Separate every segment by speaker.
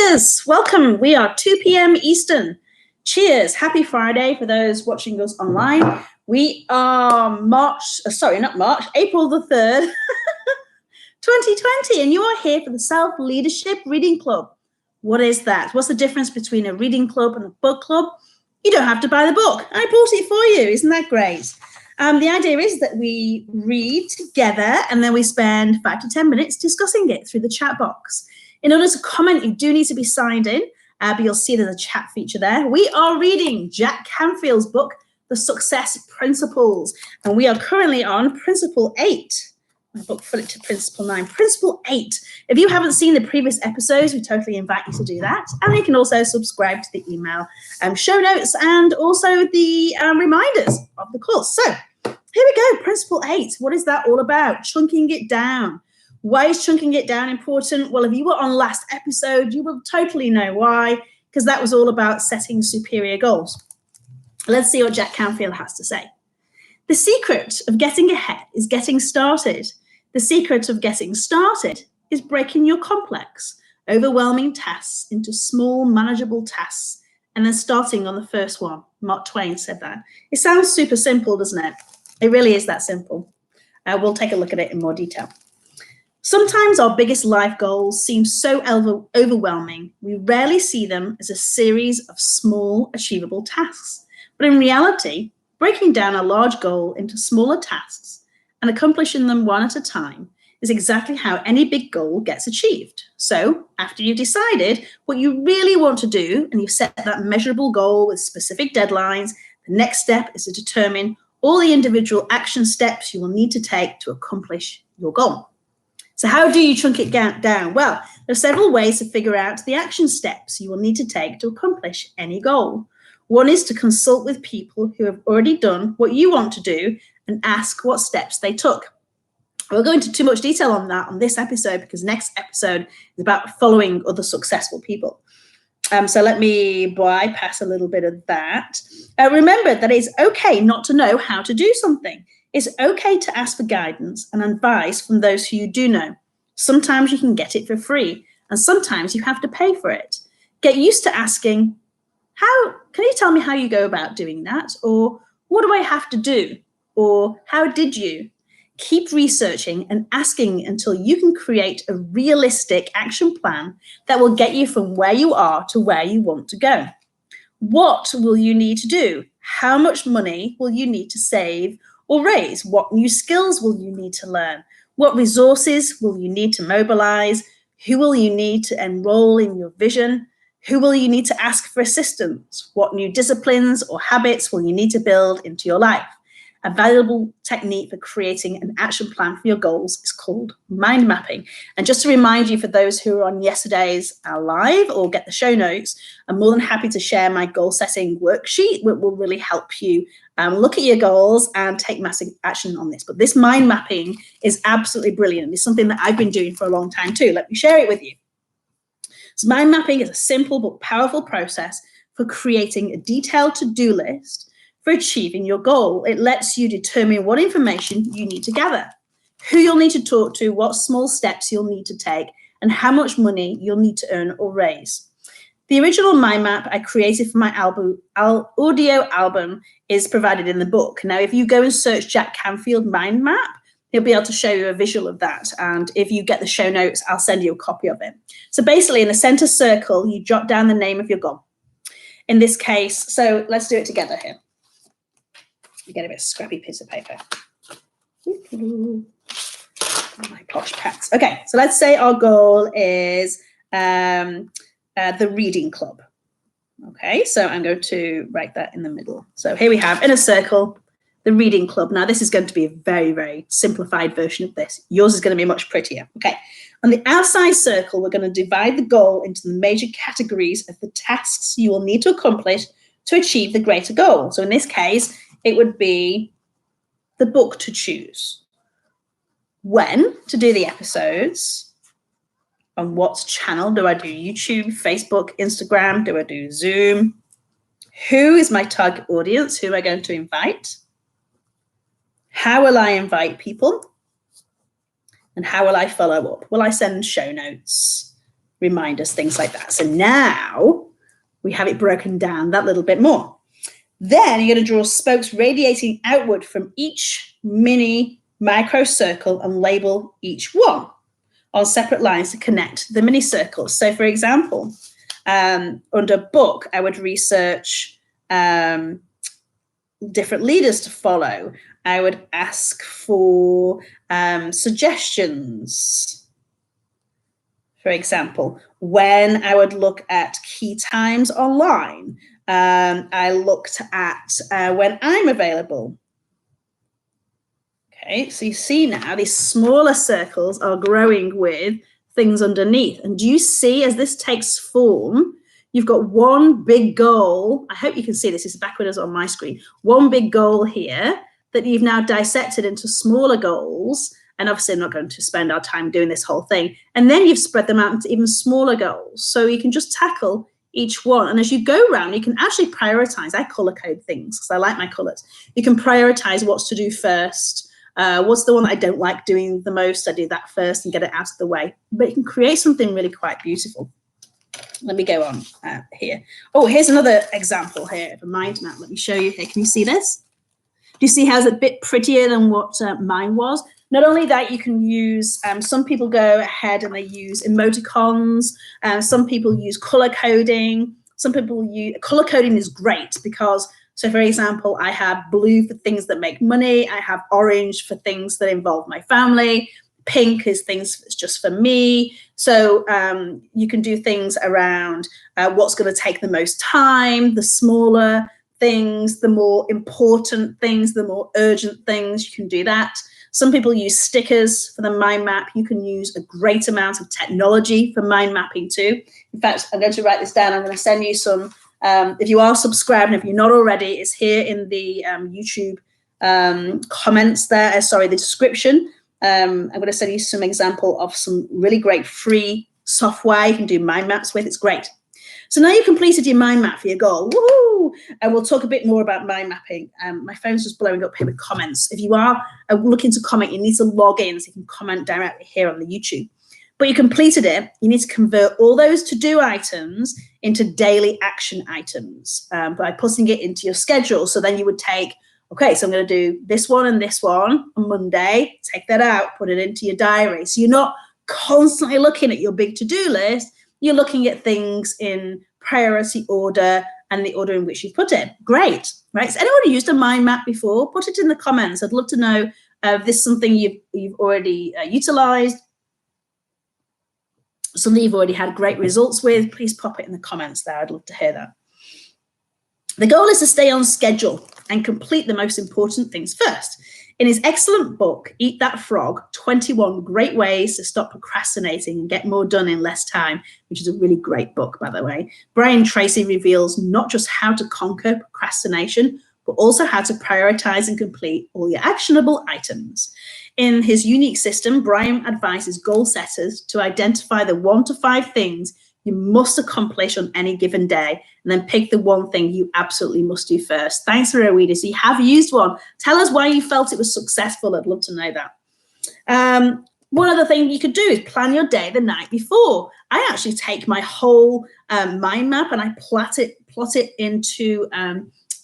Speaker 1: Cheers. Welcome. We are 2 p.m. Eastern. Cheers. Happy Friday for those watching us online. We are April the 3rd, 2020, and you are here for the Self-Leadership Reading Club. What is that? What's the difference between a reading club and a book club? You don't have to buy the book. I bought it for you. Isn't that great? The idea is that we read together and then we spend 5 to 10 minutes discussing it through the chat box. In order to comment, you do need to be signed in, but you'll see there's a chat feature there. We are reading Jack Canfield's book, The Success Principles, and we are currently on Principle 8. My book flipped to Principle 9. Principle 8. If you haven't seen the previous episodes, we totally invite you to do that. And you can also subscribe to the email show notes and also the reminders of the course. So here we go, Principle 8. What is that all about? Chunking it down. Why is chunking it down important? Well, if you were on last episode, you will totally know why, because that was all about setting superior goals. Let's see what Jack Canfield has to say. The secret of getting ahead is getting started. The secret of getting started is breaking your complex, overwhelming tasks into small, manageable tasks, and then starting on the first one. Mark Twain said that. It sounds super simple, doesn't it? It really is that simple. We'll take a look at it in more detail. Sometimes our biggest life goals seem so overwhelming, we rarely see them as a series of small, achievable tasks. But in reality, breaking down a large goal into smaller tasks and accomplishing them one at a time is exactly how any big goal gets achieved. So after you've decided what you really want to do and you've set that measurable goal with specific deadlines, the next step is to determine all the individual action steps you will need to take to accomplish your goal. So how do you chunk it down? Well, there are several ways to figure out the action steps you will need to take to accomplish any goal. One is to consult with people who have already done what you want to do and ask what steps they took. We'll go into too much detail on that on this episode because next episode is about following other successful people. So let me bypass a little bit of that. Remember that it's okay not to know how to do something. It's okay to ask for guidance and advice from those who you do know. Sometimes you can get it for free, and sometimes you have to pay for it. Get used to asking, can you tell me how you go about doing that? Or what do I have to do? Or how did you? Keep researching and asking until you can create a realistic action plan that will get you from where you are to where you want to go. What will you need to do? How much money will you need to save or raise? What new skills will you need to learn? What resources will you need to mobilize? Who will you need to enroll in your vision? Who will you need to ask for assistance? What new disciplines or habits will you need to build into your life? A valuable technique for creating an action plan for your goals is called mind mapping. And just to remind you, for those who are on yesterday's live or get the show notes, I'm more than happy to share my goal setting worksheet, which will really help you look at your goals and take massive action on this. But this mind mapping is absolutely brilliant. It's something that I've been doing for a long time too. Let me share it with you. So mind mapping is a simple but powerful process for creating a detailed to-do list for achieving your goal. It lets you determine what information you need to gather, who you'll need to talk to, what small steps you'll need to take, and how much money you'll need to earn or raise. The original mind map I created for my audio album is provided in the book. Now, if you go and search Jack Canfield mind map, he'll be able to show you a visual of that. And if you get the show notes, I'll send you a copy of it. So basically, in the center circle, you jot down the name of your goal. In this case, so let's do it together here. You get a bit of scrappy piece of paper. My posh pants. Okay, so let's say our goal is the reading club. Okay, so I'm going to write that in the middle. So here we have, in a circle, the reading club. Now, this is going to be a very, very simplified version of this. Yours is going to be much prettier. Okay, on the outside circle, we're going to divide the goal into the major categories of the tasks you will need to accomplish to achieve the greater goal. So in this case, it would be the book to choose, when to do the episodes, on what channel do I do YouTube, Facebook, Instagram, do I do Zoom, who is my target audience, who am I going to invite, how will I invite people, and how will I follow up? Will I send show notes? reminders, things like that. So now we have it broken down that little bit more. Then you're going to draw spokes radiating outward from each mini micro circle and label each one on separate lines to connect the mini circles. So for example, under book, I would research different leaders to follow. I would ask for suggestions. For example, when I would look at key times online, I looked at when I'm available. Okay, so you see now these smaller circles are growing with things underneath. And do you see as this takes form, you've got one big goal. I hope you can see this. It's backwards on my screen. One big goal here that you've now dissected into smaller goals. And obviously, I'm not going to spend our time doing this whole thing. And then you've spread them out into even smaller goals. So you can just tackle each one. And as you go around, you can actually prioritize. I color code things because I like my colors. You can prioritize what's to do first. What's the one that I don't like doing the most? I do that first and get it out of the way. But you can create something really quite beautiful. Let me go on here. Oh, here's another example here of a mind map. Let me show you here. Can you see this? Do you see how it's a bit prettier than what mine was? Not only that, you can use, some people go ahead and they use emoticons. Some people use color coding. Some people use, color coding is great because, so for example, I have blue for things that make money. I have orange for things that involve my family. Pink is things that's just for me. So you can do things around what's going to take the most time, the smaller things, the more important things, the more urgent things, you can do that. Some people use stickers for the mind map. You can use a great amount of technology for mind mapping too. In fact, I'm going to write this down. I'm going to send you some, if you are subscribed, and if you're not already, it's here in the YouTube comments there, the description. I'm going to send you some example of some really great free software you can do mind maps with. It's great. So now you've completed your mind map for your goal. Woohoo! And we'll talk a bit more about mind mapping. My phone's just blowing up here with comments. If you are looking to comment, you need to log in so you can comment directly here on the YouTube. But you completed it. You need to convert all those to-do items into daily action items by putting it into your schedule. So then you would take, okay, so I'm going to do this one and this one on Monday. Take that out, put it into your diary. So you're not constantly looking at your big to-do list. You're looking at things in priority order and the order in which you've put it. Great, right? Has anyone used a mind map before? Put it in the comments. I'd love to know if this is something you've already utilized, something you've already had great results with. Please pop it in the comments there. I'd love to hear that. The goal is to stay on schedule and complete the most important things first. In his excellent book, Eat That Frog, 21 Great Ways to Stop Procrastinating and Get More Done in Less Time, which is a really great book, by the way, Brian Tracy reveals not just how to conquer procrastination, but also how to prioritize and complete all your actionable items. In his unique system, Brian advises goal setters to identify the 1 to 5 things you must accomplish on any given day, and then pick the one thing you absolutely must do first. Thanks for Rowena. So you have used one. Tell us why you felt it was successful. I'd love to know that. One other thing you could do is plan your day the night before. I actually take my whole mind map and I plot it into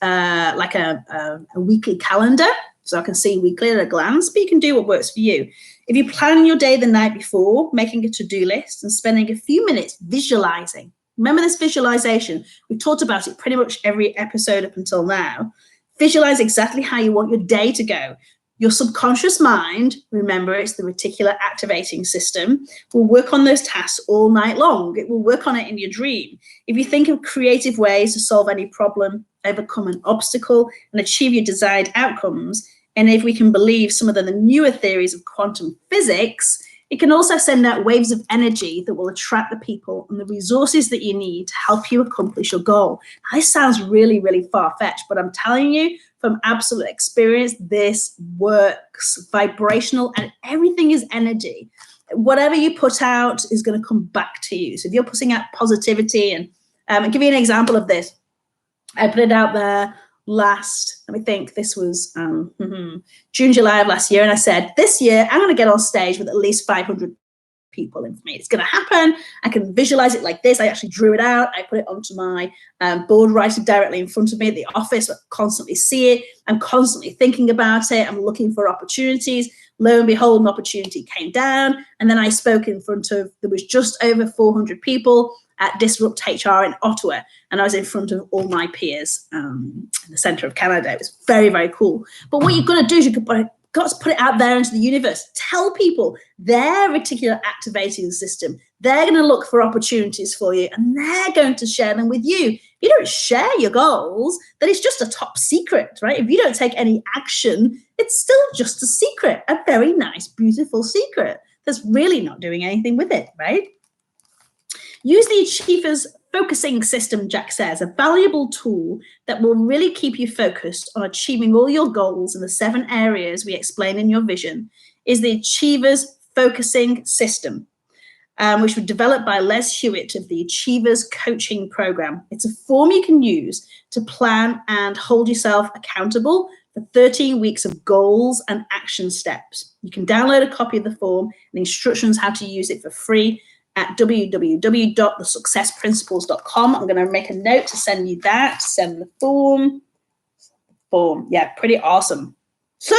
Speaker 1: like a weekly calendar, so I can see weekly at a glance, but you can do what works for you. If you plan your day the night before, making a to-do list and spending a few minutes visualizing. Remember this visualization. We've talked about it pretty much every episode up until now. Visualize exactly how you want your day to go. Your subconscious mind, remember it's the reticular activating system, will work on those tasks all night long. It will work on it in your dream. If you think of creative ways to solve any problem, overcome an obstacle, and achieve your desired outcomes, and if we can believe some of the newer theories of quantum physics, it can also send out waves of energy that will attract the people and the resources that you need to help you accomplish your goal. Now, this sounds really, really far-fetched, but I'm telling you from absolute experience, this works. Vibrational, and everything is energy. Whatever you put out is going to come back to you. So if you're putting out positivity, and I'll give you an example of this. I put it out there last, let me think, this was June, July of last year. And I said, this year, I'm going to get on stage with at least 500 people in for me. It's going to happen. I can visualize it like this. I actually drew it out. I put it onto my board right directly in front of me at the office. I constantly see it. I'm constantly thinking about it. I'm looking for opportunities. Lo and behold, an opportunity came down. And then I spoke in front of, there was just over 400 people at Disrupt HR in Ottawa. And I was in front of all my peers in the center of Canada. It was very, very cool. But what you've got to do is you've got to put it out there into the universe. Tell people their reticular activating system. They're going to look for opportunities for you and they're going to share them with you. If you don't share your goals, then it's just a top secret, right? If you don't take any action, it's still just a secret, a very nice, beautiful secret that's really not doing anything with it, right? Use the Achievers Focusing System, Jack says, a valuable tool that will really keep you focused on achieving all your goals in the 7 areas we explain in your vision, is the Achievers Focusing System, which was developed by Les Hewitt of the Achievers Coaching Program. It's a form you can use to plan and hold yourself accountable for 13 weeks of goals and action steps. You can download a copy of the form and instructions how to use it for free at www.thesuccessprinciples.com. I'm going to make a note to send you that, send the form. Yeah, pretty awesome. So,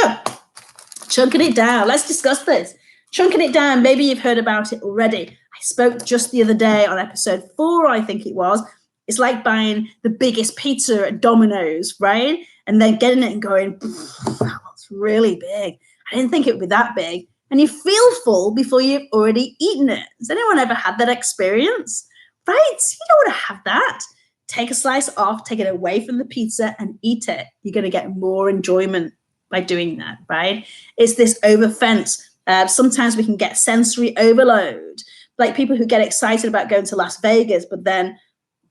Speaker 1: chunking it down. Let's discuss this. Chunking it down, maybe you've heard about it already. I spoke just the other day on episode 4, I think it was. It's like buying the biggest pizza at Domino's, right? And then getting it and going, that looks really big. I didn't think it would be that big. And you feel full before you've already eaten it. Has anyone ever had that experience? Right? You don't want to have that. Take a slice off, take it away from the pizza and eat it. You're going to get more enjoyment by doing that, right? It's this over fence. Sometimes we can get sensory overload, like people who get excited about going to Las Vegas, but then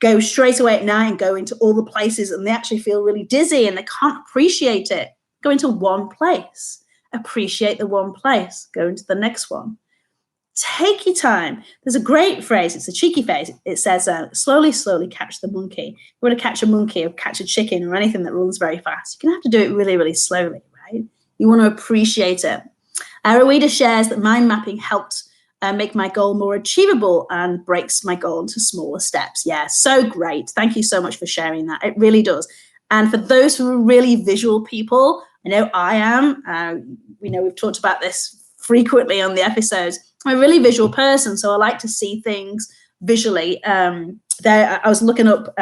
Speaker 1: go straight away at night and go into all the places and they actually feel really dizzy and they can't appreciate it. Go into one place. Appreciate the one place, go into the next one. Take your time. There's a great phrase, it's a cheeky phrase. It says, slowly, slowly catch the monkey. You want to catch a monkey or catch a chicken or anything that runs very fast, you're going to have to do it really, really slowly, right? You want to appreciate it. Rowena shares that mind mapping helped make my goal more achievable and breaks my goal into smaller steps. Yeah, so great. Thank you so much for sharing that. It really does. And for those who are really visual people, I know I am. We know we've talked about this frequently on the episodes. I'm a really visual person, so I like to see things visually. I was looking up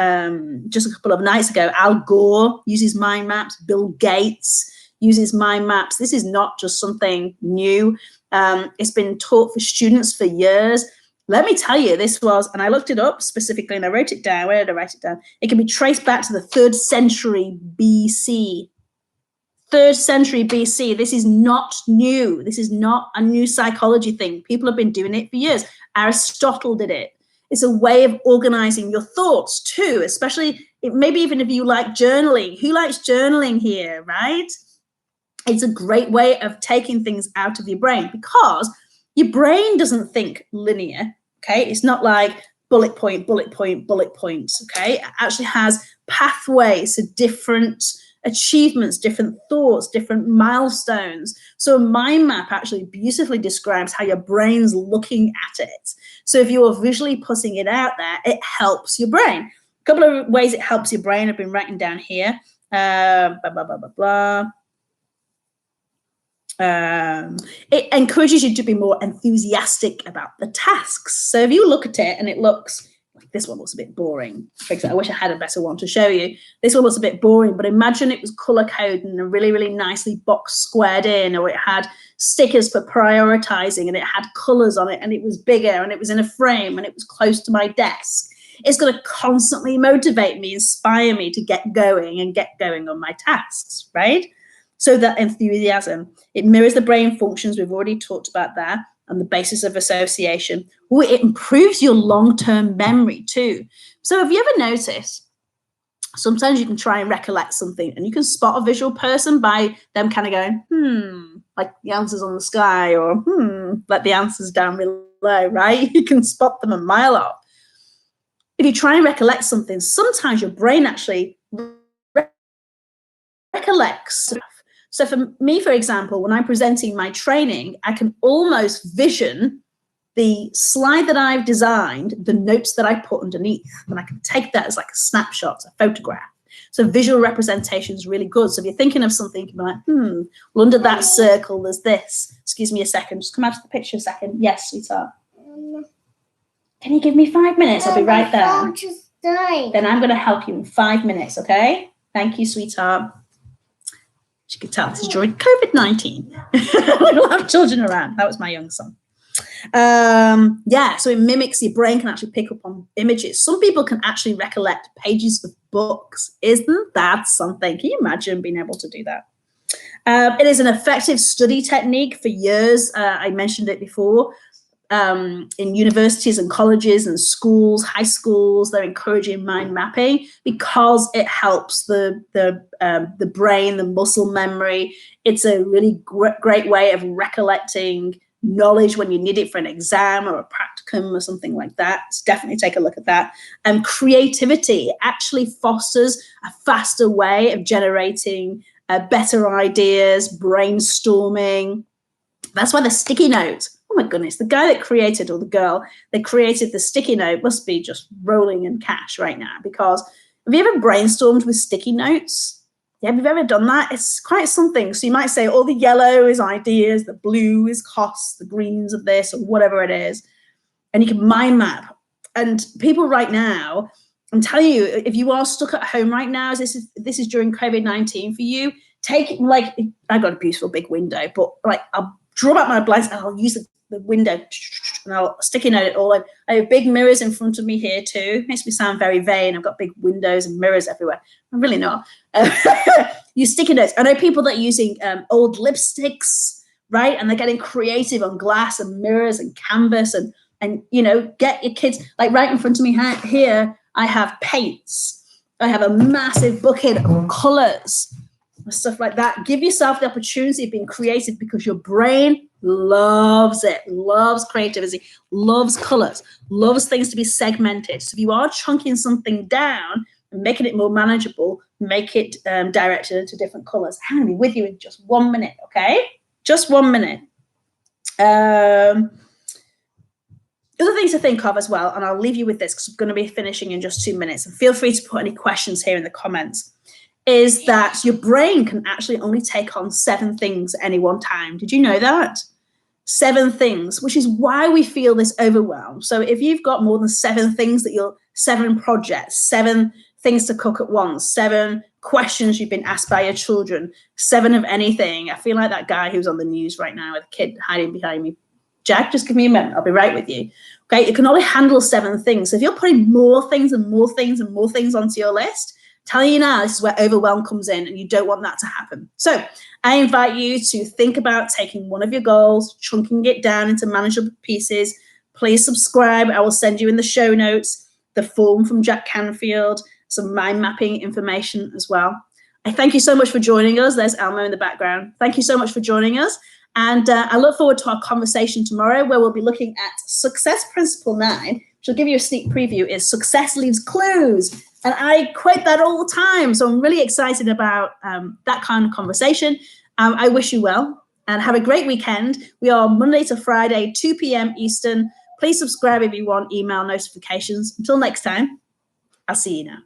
Speaker 1: just a couple of nights ago, Al Gore uses mind maps, Bill Gates uses mind maps. This is not just something new. It's been taught for students for years. Let me tell you, this was, and I looked it up specifically and I wrote it down. Where did I write it down? It can be traced back to the 3rd century BC. 3rd century BC. This is not new. This is not a new psychology thing. People have been doing it for years. Aristotle did it. It's a way of organizing your thoughts too, especially maybe even if you like journaling. Who likes journaling here, right? It's a great way of taking things out of your brain because your brain doesn't think linear, okay? It's not like bullet point, bullet point, bullet points, okay? It actually has pathways to different achievements, different thoughts, different milestones. So a mind map actually beautifully describes how your brain's looking at it. So if you're visually putting it out there, it helps your brain. A couple of ways it helps your brain I've been writing down here. It encourages you to be more enthusiastic about the tasks. So if you look at it and it looks like this one looks a bit boring. For example, I wish I had a better one to show you. This one looks a bit boring, but imagine it was color coded and really, really nicely box squared in, or it had stickers for prioritizing and it had colors on it and it was bigger and it was in a frame and it was close to my desk. It's going to constantly motivate me, inspire me to get going on my tasks, right? So that enthusiasm, it mirrors the brain functions. We've already talked about that on the basis of association. Ooh, it improves your long-term memory too. So have you ever noticed, sometimes you can try and recollect something and you can spot a visual person by them kind of going, like the answers on the sky, or like the answers down below, right? You can spot them a mile off. If you try and recollect something, sometimes your brain actually recollects. So for me, for example, when I'm presenting my training, I can almost vision the slide that I've designed, the notes that I put underneath, and I can take that as like a snapshot, a photograph. So visual representation is really good. So if you're thinking of something, you can be like, well, under that circle, there's this. Excuse me a second. Just come out of the picture a second. Yes, sweetheart. Can you give me 5 minutes? I'll be right there. Then I'm going to help you in 5 minutes, okay? Thank you, sweetheart. As you can tell, this is during COVID-19. We don't have children around. That was my young son. Yeah, so it mimics, your brain can actually pick up on images. Some people can actually recollect pages of books. Isn't that something? Can you imagine being able to do that? It is an effective study technique for years. I mentioned it before. In universities and colleges and schools, high schools, they're encouraging mind mapping because it helps the brain, the muscle memory. It's a really great way of recollecting knowledge when you need it for an exam or a practicum or something like that. So definitely take a look at that. Creativity actually fosters a faster way of generating better ideas, brainstorming. That's why the sticky note, oh my goodness, the guy that created, or the girl that created the sticky note must be just rolling in cash right now, because have you ever brainstormed with sticky notes? Yeah, have you ever done that? It's quite something. So you might say, oh, the yellow is ideas, the blue is costs, the greens of this, or whatever it is. And you can mind map. And people right now, I'm telling you, if you are stuck at home right now, this is during COVID-19 for you, take, like, I've got a beautiful big window, but like I'll draw out my blinds and I'll use the window and I'll stick it all over. I have big mirrors in front of me here too. Makes me sound very vain. I've got big windows and mirrors everywhere. I'm really not. You sticky notes. I know people that are using old lipsticks, right? And they're getting creative on glass and mirrors and canvas and you know, get your kids, like right in front of me here, I have paints. I have a massive bucket of colors. Stuff like that. Give yourself the opportunity of being creative, because your brain loves it, loves creativity, loves colors, loves things to be segmented. So if you are chunking something down and making it more manageable, make it directed into different colors. I'm going to be with you in just 1 minute, okay? Just 1 minute. Other things to think of as well, and I'll leave you with this because I'm going to be finishing in just 2 minutes. And feel free to put any questions here in the comments. Is that your brain can actually only take on 7 things at any one time. Did you know that? 7 things, which is why we feel this overwhelm. So if you've got more than 7 things that 7 projects, 7 things to cook at once, 7 questions you've been asked by your children, 7 of anything. I feel like that guy who's on the news right now with a kid hiding behind me. Jack, just give me a minute. I'll be right with you. Okay, you can only handle 7 things. So if you're putting more things and more things and more things onto your list, telling you now, this is where overwhelm comes in, and you don't want that to happen. So I invite you to think about taking one of your goals, chunking it down into manageable pieces. Please subscribe. I will send you in the show notes the form from Jack Canfield, some mind mapping information as well. I thank you so much for joining us. There's Elmo in the background. Thank you so much for joining us. And I look forward to our conversation tomorrow, where we'll be looking at success principle 9, which will give you a sneak preview, is success leaves clues. And I quote that all the time. So I'm really excited about that kind of conversation. I wish you well and have a great weekend. We are Monday to Friday, 2 p.m. Eastern. Please subscribe if you want email notifications. Until next time, I'll see you now.